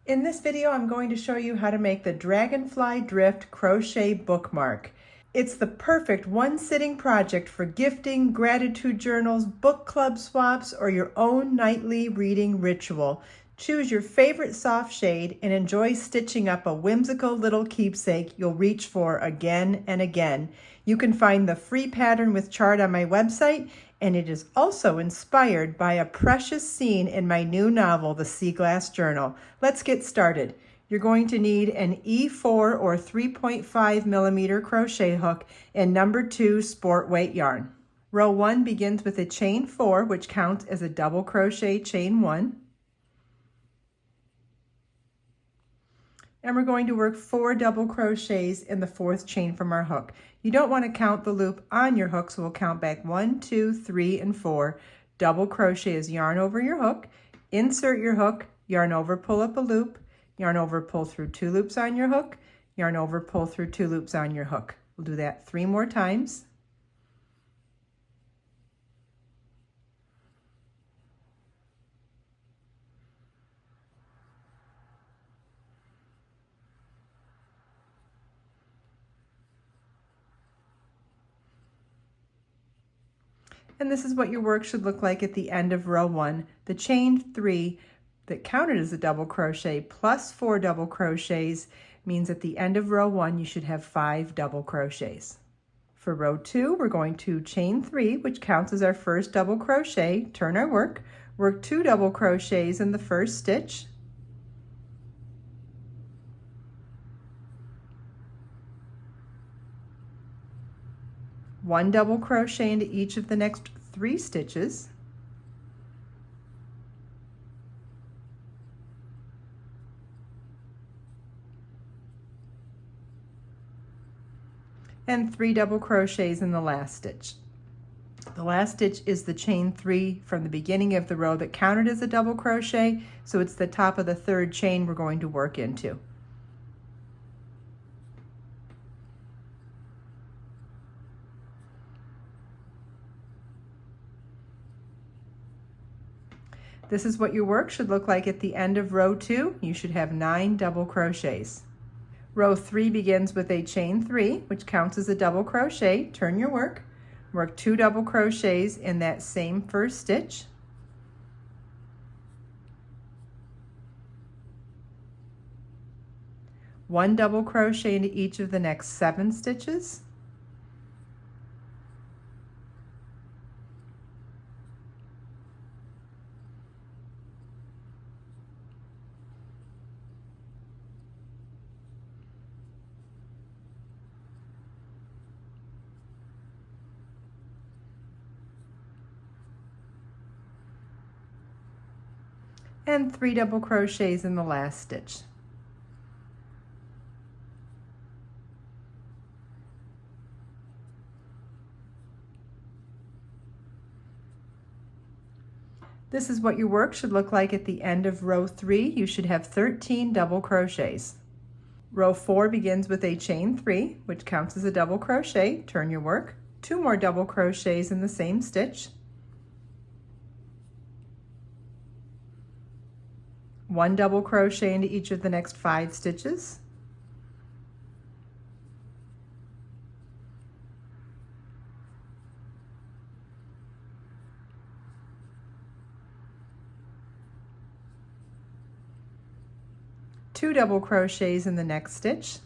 In this video, I'm going to show you how to make the Dragonfly Drift Crochet Bookmark. It's the perfect one-sitting project for gifting, gratitude journals, book club swaps, or your own nightly reading ritual. Choose your favorite soft shade and enjoy stitching up a whimsical little keepsake you'll reach for again and again. You can find the free pattern with chart on my website, and it is also inspired by a precious scene in my new novel, The Sea Glass Journal. Let's get started. You're going to need an E4 or 3.5 millimeter crochet hook and number 2 sport weight yarn. Row 1 begins with a chain 4, which counts as a double crochet chain 1. And we're going to work 4 double crochets in the 4th chain from our hook. You don't want to count the loop on your hook, so we'll count back 1, 2, 3, and 4. Double crochet is yarn over your hook, insert your hook, yarn over, pull up a loop, yarn over, pull through 2 loops on your hook, yarn over, pull through 2 loops on your hook. We'll do that 3 more times. And this is what your work should look like at the end of row 1. The chain 3 that counted as a double crochet plus 4 double crochets means at the end of row 1 you should have 5 double crochets. For row 2, we're going to chain 3, which counts as our first double crochet, turn our work 2 double crochets in the first stitch, one double crochet into each of the next 3 stitches, and 3 double crochets in the last stitch. The last stitch is the chain 3 from the beginning of the row that counted as a double crochet, so it's the top of the 3rd chain we're going to work into. This is what your work should look like at the end of row 2. You should have 9 double crochets. Row 3 begins with a chain 3, which counts as a double crochet. Turn your work 2 double crochets in that same first stitch, one double crochet into each of the next 7 stitches, and 3 double crochets in the last stitch. This is what your work should look like at the end of row 3. You should have 13 double crochets. Row 4 begins with a chain 3, which counts as a double crochet. Turn your work 2 more double crochets in the same stitch, 1 double crochet into each of the next 5 stitches, two double crochets in the next stitch,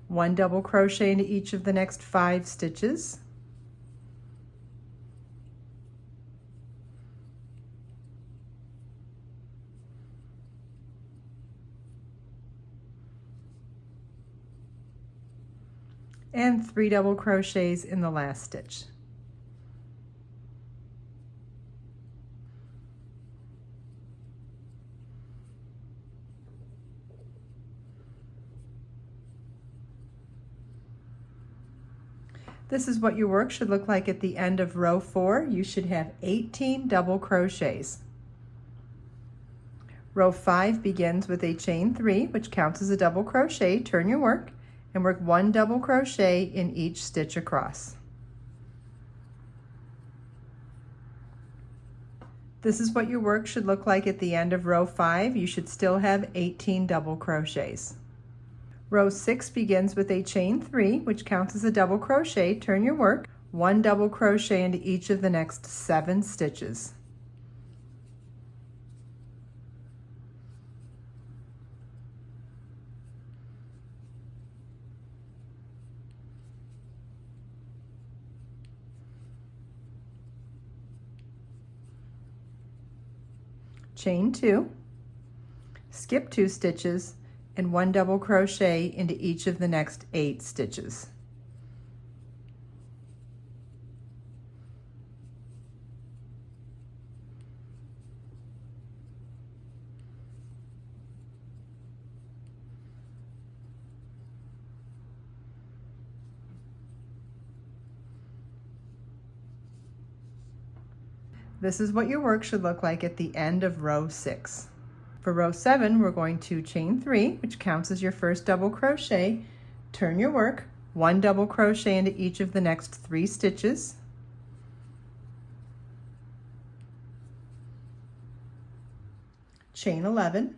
one double crochet into each of the next 5 stitches, and 3 double crochets in the last stitch. This is what your work should look like at the end of row 4. You should have 18 double crochets. Row 5 begins with a chain 3, which counts as a double crochet. Turn your work and work 1 double crochet in each stitch across. This is what your work should look like at the end of row 5. You should still have 18 double crochets. Row 6 begins with a chain 3, which counts as a double crochet. Turn your work, 1 double crochet into each of the next 7 stitches. Chain 2, skip 2 stitches, and 1 double crochet into each of the next 8 stitches. This is what your work should look like at the end of row 6. For row 7, we're going to chain 3, which counts as your first double crochet. Turn your work, 1 double crochet into each of the next 3 stitches. Chain 11.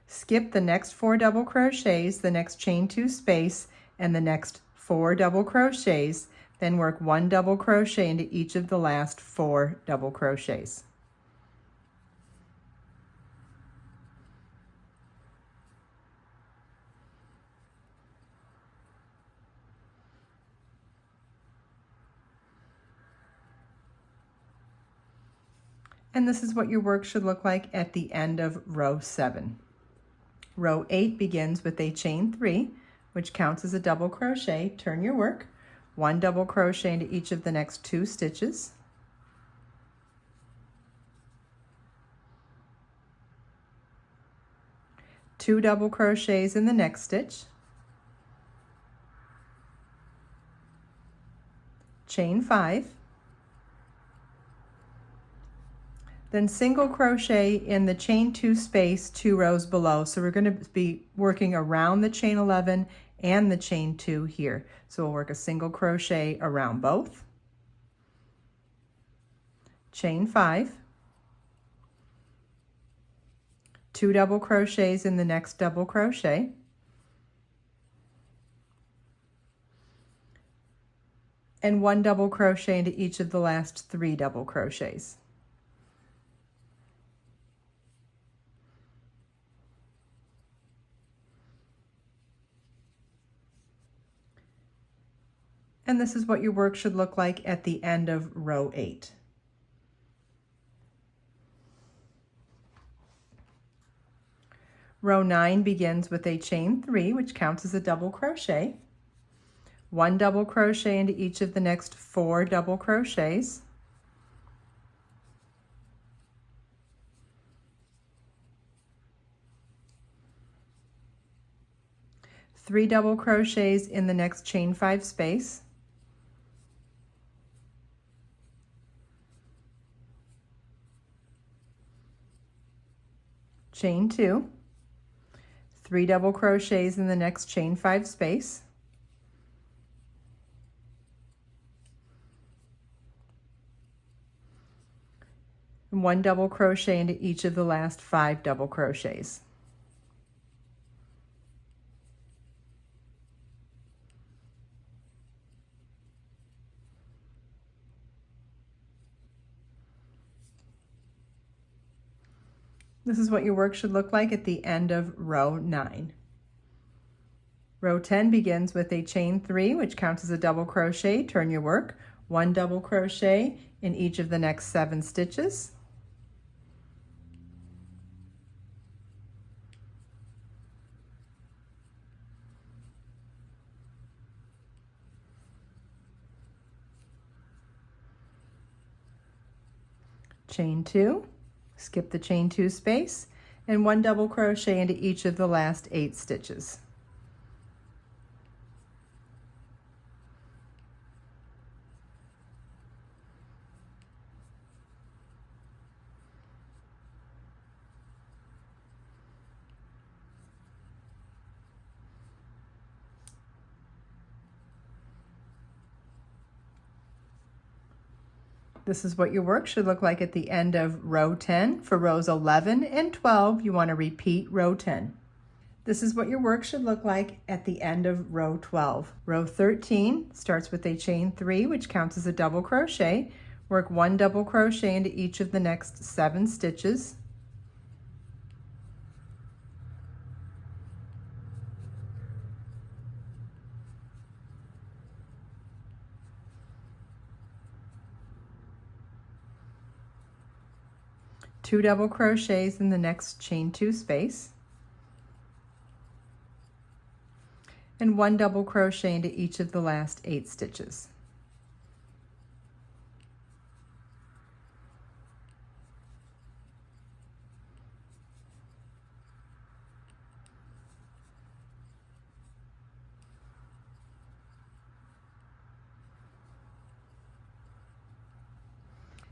Skip the next 4 double crochets, the next chain 2 space, and the next 4 double crochets, then work 1 double crochet into each of the last 4 double crochets. And this is what your work should look like at the end of row 7. Row 8 begins with a chain 3, which counts as a double crochet. Turn your work, 1 double crochet into each of the next 2 stitches. Two double crochets in the next stitch. Chain 5. Then single crochet in the chain 2 space 2 rows below. So we're going to be working around the chain 11 and the chain 2 here. So we'll work a single crochet around both. Chain 5. 2 double crochets in the next double crochet. And 1 double crochet into each of the last 3 double crochets. And this is what your work should look like at the end of row 8. Row 9 begins with a chain 3, which counts as a double crochet. 1 double crochet into each of the next 4 double crochets. Three double crochets in the next chain 5 space. Chain 2, 3 double crochets in the next chain 5 space, and 1 double crochet into each of the last 5 double crochets. This is what your work should look like at the end of row 9. Row 10 begins with a chain 3, which counts as a double crochet. Turn your work, 1 double crochet in each of the next 7 stitches. Chain 2. Skip the chain 2 space, and 1 double crochet into each of the last 8 stitches. This is what your work should look like at the end of row 10. For rows 11 and 12, you want to repeat row 10. This is what your work should look like at the end of row 12. Row 13 starts with a chain 3, which counts as a double crochet. Work 1 double crochet into each of the next 7 stitches. Two double crochets in the next chain 2 space, and 1 double crochet into each of the last 8 stitches.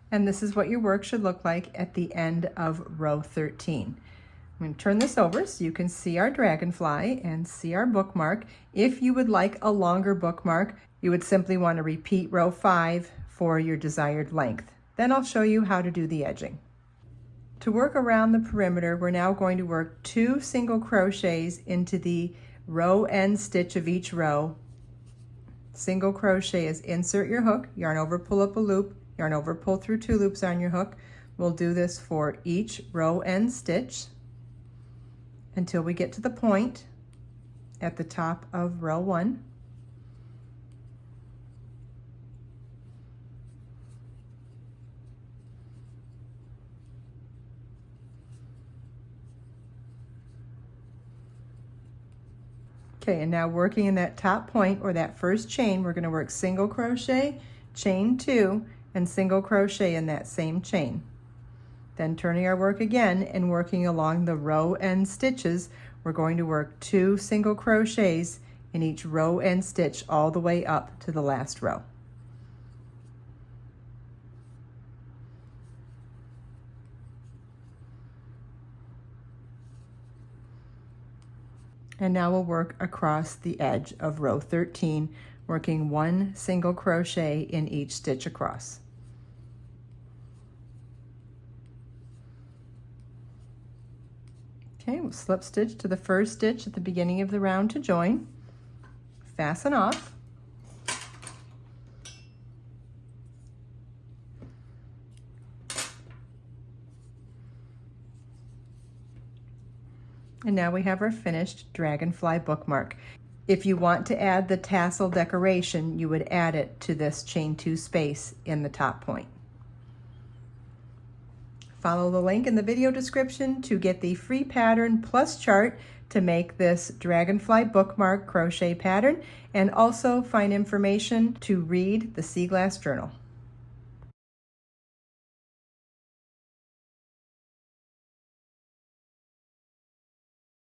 And this is what your work should look like at the end of row 13. I'm going to turn this over so you can see our dragonfly and see our bookmark. If you would like a longer bookmark, you would simply want to repeat row 5 for your desired length. Then I'll show you how to do the edging. To work around the perimeter, we're now going to work 2 single crochets into the row end stitch of each row. Single crochet is insert your hook, yarn over, pull up a loop, yarn over, pull through 2 loops on your hook. We'll do this for each row end stitch until we get to the point at the top of row 1. Okay, and now working in that top point or that first chain, we're going to work single crochet, chain 2, and single crochet in that same chain. Then turning our work again and working along the row end stitches, we're going to work 2 single crochets in each row end stitch all the way up to the last row. And now we'll work across the edge of row 13, working 1 single crochet in each stitch across. Okay, we'll slip stitch to the first stitch at the beginning of the round to join. Fasten off. And now we have our finished dragonfly bookmark. If you want to add the tassel decoration, you would add it to this chain 2 space in the top point. Follow the link in the video description to get the free pattern plus chart to make this dragonfly bookmark crochet pattern, and also find information to read the Sea Glass Journal.